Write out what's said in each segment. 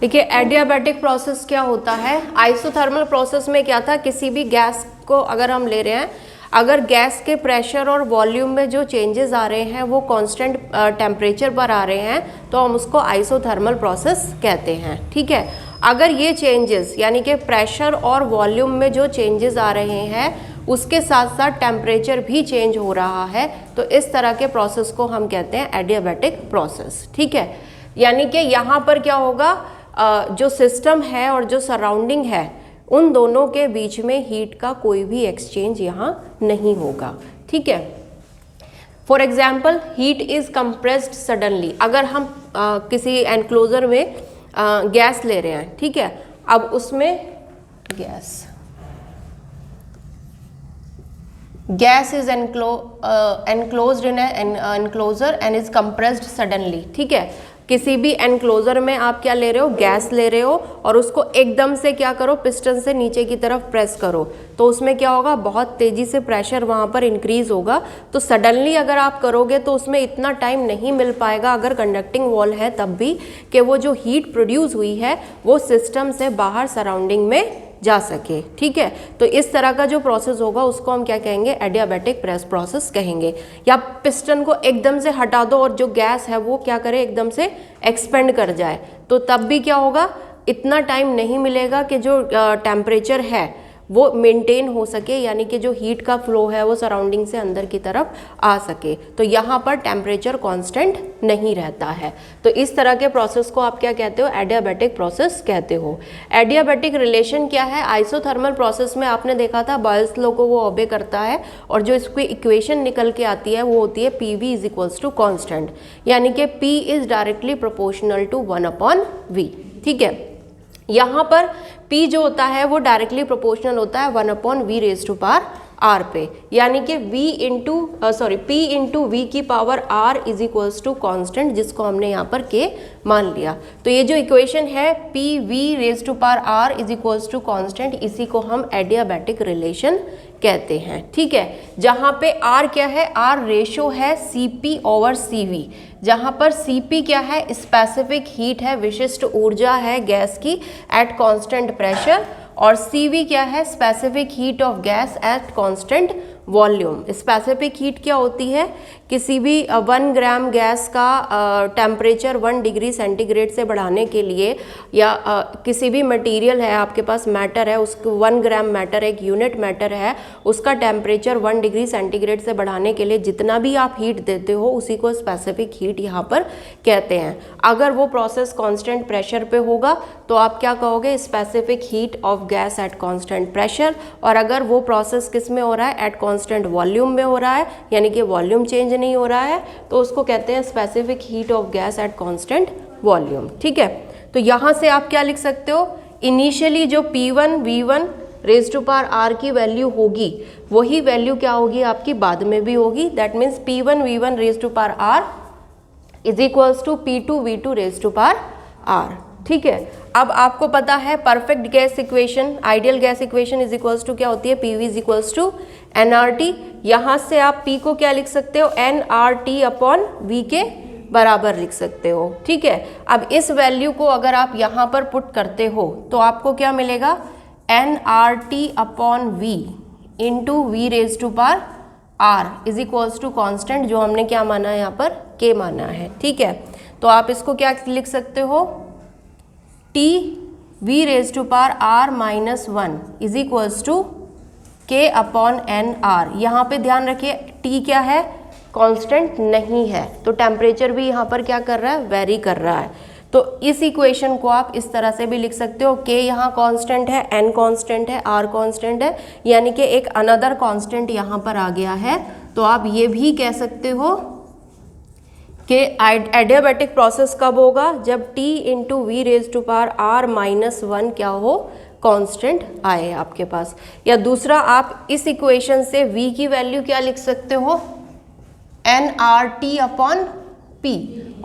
देखिए adiabatic process क्या होता है, आइसोथर्मल प्रोसेस में क्या था, किसी भी गैस को अगर हम ले रहे हैं, अगर गैस के प्रेशर और वॉल्यूम में जो चेंजेस आ रहे हैं वो कांस्टेंट टेम्परेचर पर आ रहे हैं तो हम उसको आइसोथर्मल प्रोसेस कहते हैं। ठीक है, अगर ये चेंजेस यानी कि प्रेशर और वॉल्यूम में जो चेंजेस आ रहे हैं उसके साथ साथ टेम्परेचर भी चेंज हो रहा है तो इस तरह के प्रोसेस को हम कहते हैं एडियाबैटिक प्रोसेस। ठीक है, यानी कि यहाँ पर क्या होगा, जो सिस्टम है और जो सराउंडिंग है उन दोनों के बीच में हीट का कोई भी एक्सचेंज यहाँ नहीं होगा। ठीक है, for example heat is compressed suddenly, अगर हम किसी एनक्लोजर में गैस ले रहे हैं, ठीक है, अब उसमें gas is enclosed in an enclosure and is compressed suddenly। ठीक है, किसी भी एनक्लोजर में आप क्या ले रहे हो, गैस ले रहे हो और उसको एकदम से क्या करो, पिस्टन से नीचे की तरफ प्रेस करो तो उसमें क्या होगा, बहुत तेजी से प्रेशर वहाँ पर इंक्रीज होगा। तो सडनली अगर आप करोगे तो उसमें इतना टाइम नहीं मिल पाएगा, अगर कंडक्टिंग वॉल है तब भी, कि वो जो हीट प्रोड्यूस हुई है वो सिस्टम से बाहर सराउंडिंग में जा सके। ठीक है, तो इस तरह का जो प्रोसेस होगा उसको हम क्या कहेंगे, एडियाबैटिक प्रेस प्रोसेस कहेंगे। या पिस्टन को एकदम से हटा दो और जो गैस है वो क्या करे, एकदम से एक्सपेंड कर जाए तो तब भी क्या होगा, इतना टाइम नहीं मिलेगा कि जो टेम्परेचर है वो मेंटेन हो सके, यानी कि जो हीट का फ्लो है वो सराउंडिंग से अंदर की तरफ आ सके। तो यहाँ पर टेम्परेचर कांस्टेंट नहीं रहता है। तो इस तरह के प्रोसेस को आप क्या कहते हो, एडियाबैटिक प्रोसेस कहते हो। एडियाबैटिक रिलेशन क्या है, आइसोथर्मल प्रोसेस में आपने देखा था बॉयल्स लॉ को वो ओबे करता है और जो इसकी इक्वेशन निकल के आती है वो होती है PV is equals to constant, यानी कि P इज डायरेक्टली प्रोपोर्शनल टू 1/V। ठीक है, यहाँ पर P जो होता है वो डायरेक्टली प्रोपोर्शनल होता है 1/V rays to power R पे, यानी कि P इंटू V की power R is equals to constant, जिसको हमने यहाँ पर K मान लिया। तो ये जो इक्वेशन है PV raise to power R is equals to constant, इसी को हम एडियाबैटिक रिलेशन कहते हैं। ठीक है, जहाँ पे R क्या है, R रेशो है CP ओवर CV, जहाँ पर CP क्या है, स्पेसिफिक हीट है, विशिष्ट ऊर्जा है गैस की एट कांस्टेंट प्रेशर, और CV क्या है, specific heat of gas at constant volume. Specific heat क्या होती है, किसी भी 1 ग्राम गैस का टेम्परेचर 1 डिग्री सेंटीग्रेड से बढ़ाने के लिए, या किसी भी मटेरियल है आपके पास, मैटर है, उसको 1 ग्राम मैटर एक यूनिट मैटर है, उसका टेम्परेचर 1 डिग्री सेंटीग्रेड से बढ़ाने के लिए जितना भी आप हीट देते हो उसी को स्पेसिफिक हीट यहाँ पर कहते हैं। अगर वो प्रोसेस कांस्टेंट प्रेशर पे होगा तो आप क्या कहोगे, specific heat of gas at constant pressure, और अगर वो प्रोसेस किस में हो रहा है, एट कांस्टेंट वॉल्यूम में हो रहा है, यानी कि वॉल्यूम चेंज नहीं हो रहा है, तो उसको कहते हैं specific heat of gas at constant volume. ठीक है, तो यहाँ से आप क्या लिख सकते हो, इनिशियली जो P1 V1 raise to power R की वैल्यू होगी वही वैल्यू क्या होगी आपकी बाद में भी होगी, that means P1 V1 raise to power R is equals to P2 V2 raise to power R। ठीक है, अब आपको पता है perfect gas equation, ideal gas equation is equals to क्या होती है, PV is equals to nRT। यहाँ से आप P को क्या लिख सकते हो, nRT अपॉन V के बराबर लिख सकते हो। ठीक है, अब इस वैल्यू को अगर आप यहाँ पर पुट करते हो तो आपको क्या मिलेगा, nRT upon V into V raise to power R is equals to constant, जो हमने क्या माना है यहाँ पर, K माना है। ठीक है, तो आप इसको क्या लिख सकते हो, T V raise to power R minus 1 is equals to K upon NR। यहाँ पे ध्यान रखिए T क्या है, कांस्टेंट नहीं है, तो टेम्परेचर भी यहाँ पर क्या कर रहा है, वेरी कर रहा है। तो इस इक्वेशन को आप इस तरह से भी लिख सकते हो, K यहाँ कांस्टेंट है, N कांस्टेंट है, R कांस्टेंट है, यानी कि एक अनदर कांस्टेंट यहाँ पर आ गया है। तो आप ये भी कह सकते हो कि एडियाबैटिक प्रोसेस कब होगा, जब T into V raise to power R minus 1 क्या हो, कांस्टेंट आए आपके पास। या दूसरा आप इस इक्वेशन से V की वैल्यू क्या लिख सकते हो, nRT अपॉन P,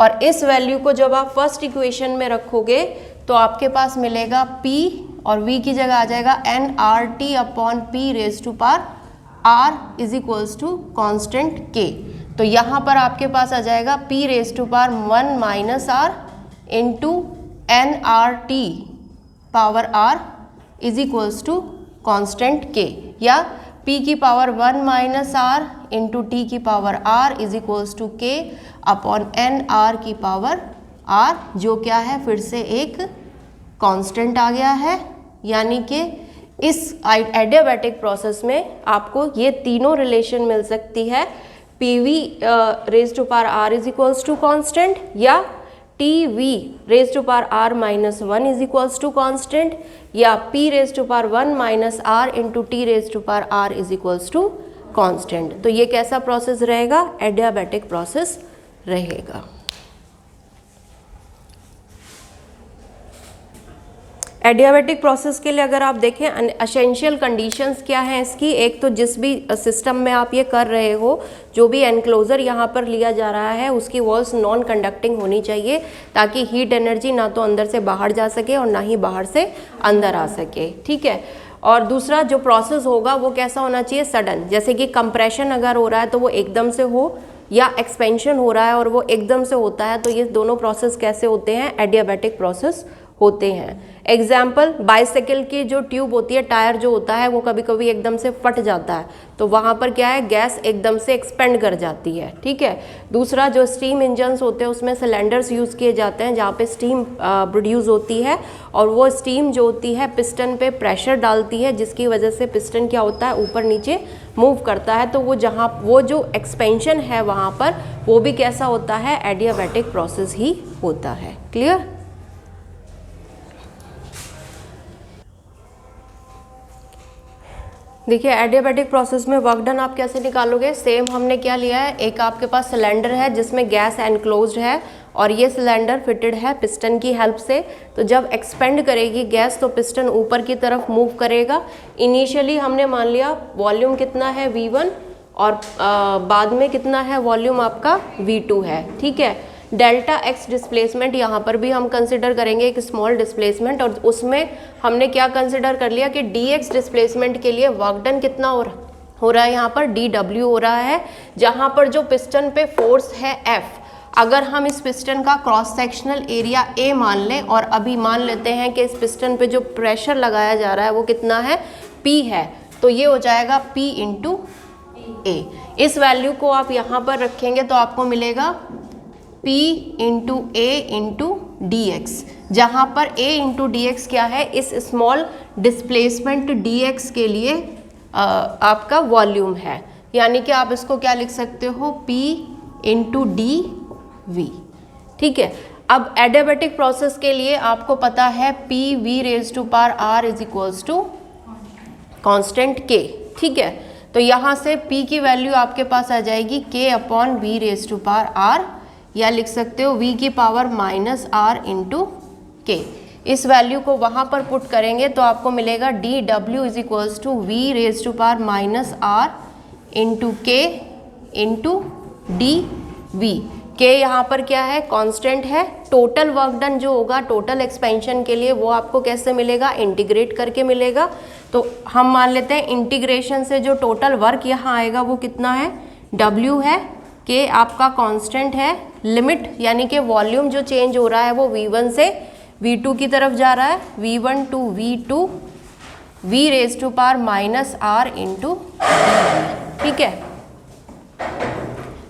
और इस वैल्यू को जब आप फर्स्ट इक्वेशन में रखोगे तो आपके पास मिलेगा P और V की जगह आ जाएगा nRT upon P raise to power R is equals to constant K। तो यहाँ पर आपके पास आ जाएगा P raise to power 1 minus R into nRT power r is equals to constant k, या p की power 1 minus r into T की power r is equals to k upon nr की पावर r, जो क्या है फिर से एक कांस्टेंट आ गया है। यानी कि इस एडियाबैटिक प्रोसेस में आपको ये तीनों रिलेशन मिल सकती है, PV raise to power r is equals to constant, या TV raise to power r minus 1 is equals to constant, या P raise to power 1 minus r into T raise to power r is equals to constant. तो ये कैसा process रहेगा? Adiabatic process रहेगा। Adiabatic process के लिए अगर आप देखें एसेंशियल कंडीशंस क्या हैं इसकी, एक तो जिस भी सिस्टम में आप ये कर रहे हो, जो भी एनक्लोजर यहाँ पर लिया जा रहा है उसकी वॉल्स नॉन कंडक्टिंग होनी चाहिए, ताकि हीट एनर्जी ना तो अंदर से बाहर जा सके और ना ही बाहर से अंदर आ सके, ठीक है। और दूसरा जो प्रोसेस होगा वो कैसा होना चाहिए? सडन, जैसे कि कंप्रेशन अगर हो रहा है तो वो एकदम से हो, या एक्सपेंशन हो रहा है और वो एकदम से होता है, तो ये दोनों प्रोसेस कैसे होते हैं? एडियाबैटिक प्रोसेस होते हैं। एग्जाम्पल, बाइसाइकिल की जो ट्यूब होती है, टायर जो होता है, वो कभी कभी एकदम से फट जाता है, तो वहाँ पर क्या है? गैस एकदम से एक्सपेंड कर जाती है, ठीक है। दूसरा, जो स्टीम इंजन्स होते हैं उसमें सिलेंडर्स यूज़ किए जाते हैं जहाँ पे स्टीम प्रोड्यूस होती है, और वो स्टीम जो होती है पिस्टन पे प्रेशर डालती है, जिसकी वजह से पिस्टन क्या होता है? ऊपर नीचे मूव करता है। तो वो जहाँ वो जो एक्सपेंशन है वहाँ पर वो भी कैसा होता है? एडियाबैटिक प्रोसेस ही होता है। क्लियर? देखिए, एडियाबैटिक प्रोसेस में वर्क डन आप कैसे निकालोगे? सेम हमने क्या लिया है, एक आपके पास सिलेंडर है जिसमें गैस एनक्लोज्ड है, और ये सिलेंडर फिटेड है पिस्टन की हेल्प से। तो जब एक्सपेंड करेगी गैस तो पिस्टन ऊपर की तरफ मूव करेगा। इनिशियली हमने मान लिया वॉल्यूम कितना है? V1, और बाद में कितना है वॉल्यूम आपका? V2 है, ठीक है। डेल्टा एक्स डिस्प्लेसमेंट यहाँ पर भी हम कंसिडर करेंगे एक स्मॉल डिस्प्लेसमेंट, और उसमें हमने क्या कंसिडर कर लिया कि dx डिस्प्लेसमेंट के लिए वर्क डन कितना हो रहा है? यहाँ पर dw हो रहा है, जहाँ पर जो पिस्टन पे फोर्स है F, अगर हम इस पिस्टन का क्रॉस सेक्शनल एरिया A मान लें, और अभी मान लेते हैं कि इस पिस्टन पे जो प्रेशर लगाया जा रहा है वो कितना है? P है, तो ये हो जाएगा P इंटू A। इस वैल्यू को आप यहाँ पर रखेंगे तो आपको मिलेगा P into A into D x, जहाँ पर A इंटू डी एक्स क्या है? इस स्मॉल डिस्प्लेसमेंट dx के लिए आपका वॉल्यूम है। यानी कि आप इसको क्या लिख सकते हो? P इंटू डी वी, ठीक है। अब एडियाबैटिक प्रोसेस के लिए आपको पता है PV raise to power R is equals to constant K, ठीक है। तो यहाँ से P की वैल्यू आपके पास आ जाएगी K upon V raise to power R, या लिख सकते हो V की power minus R into K। इस वैल्यू को वहाँ पर पुट करेंगे तो आपको मिलेगा dW is equals to V raise to power minus R into K into dV। K यहाँ पर क्या है? कांस्टेंट है। टोटल वर्क डन जो होगा टोटल एक्सपेंशन के लिए वो आपको कैसे मिलेगा? इंटीग्रेट करके मिलेगा। तो हम मान लेते हैं इंटीग्रेशन से जो टोटल वर्क यहाँ आएगा वो कितना है? W है, K आपका कांस्टेंट है, लिमिट यानी कि वॉल्यूम जो चेंज हो रहा है वो V1 से V2 की तरफ जा रहा है, V1 to V2, V raise to power minus R into dV, ठीक है।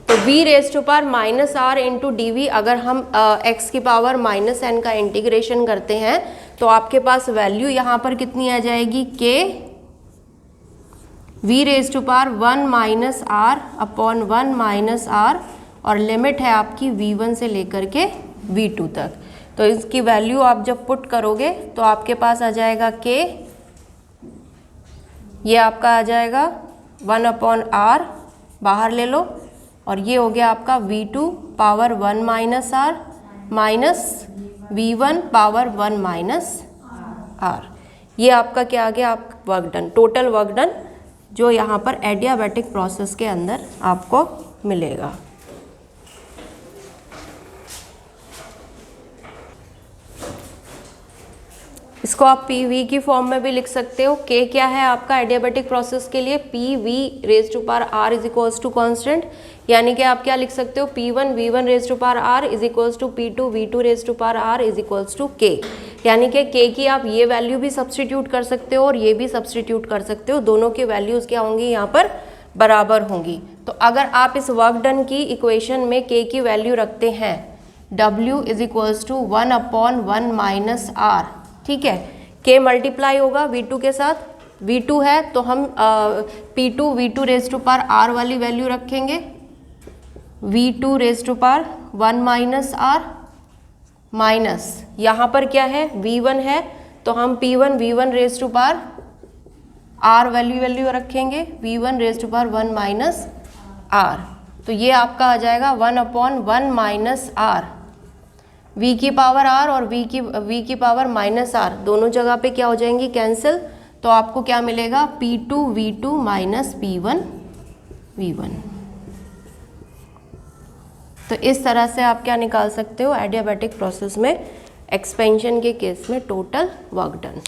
तो V raise to power minus R into dV, अगर हम x की पावर माइनस n का इंटीग्रेशन करते हैं तो आपके पास वैल्यू यहाँ पर कितनी आ जाएगी? K V raise to power 1 minus R upon 1 minus R, और लिमिट है आपकी V1 से लेकर के V2 तक। तो इसकी वैल्यू आप जब पुट करोगे तो आपके पास आ जाएगा K, ये आपका आ जाएगा 1 अपॉन R, बाहर ले लो, और ये हो गया आपका V2 power 1 minus R minus V1 power 1 minus R। ये आपका क्या आ गया? आप work done, total work done जो यहाँ पर एडियाबैटिक प्रोसेस के अंदर आपको मिलेगा। इसको आप PV की फॉर्म में भी लिख सकते हो। K क्या है आपका एडियाबैटिक प्रोसेस के लिए? PV raise to power R is equals to constant, यानी कि आप क्या लिख सकते हो, P1 V1 raise to power R is equals to P2 V2 raise to power R is equals to K। यानी कि K की आप ये वैल्यू भी सब्सटीट्यूट कर सकते हो और ये भी सब्सटीट्यूट कर सकते हो, दोनों की वैल्यूज़ क्या होंगी यहाँ पर बराबर होंगी। तो अगर आप इस वर्क डन की इक्वेशन में K की वैल्यू रखते हैं W is equals to 1/1 minus R, ठीक है, K मल्टीप्लाई होगा V2 के साथ, V2 है तो हम P2 V2 raise to power R वाली वैल्यू रखेंगे, V2 raise to power 1 minus R minus यहाँ पर क्या है V1 है तो हम P1 V1 raise to power R value रखेंगे, V1 raise to power 1 minus R। तो ये आपका आ जाएगा 1/1 माइनस R, V की पावर R और V की पावर माइनस R दोनों जगह पे क्या हो जाएंगी कैंसिल, तो आपको क्या मिलेगा P2 V2 minus P1 V1। तो इस तरह से आप क्या निकाल सकते हो एडियाबैटिक प्रोसेस में एक्सपेंशन के केस में टोटल वर्क डन।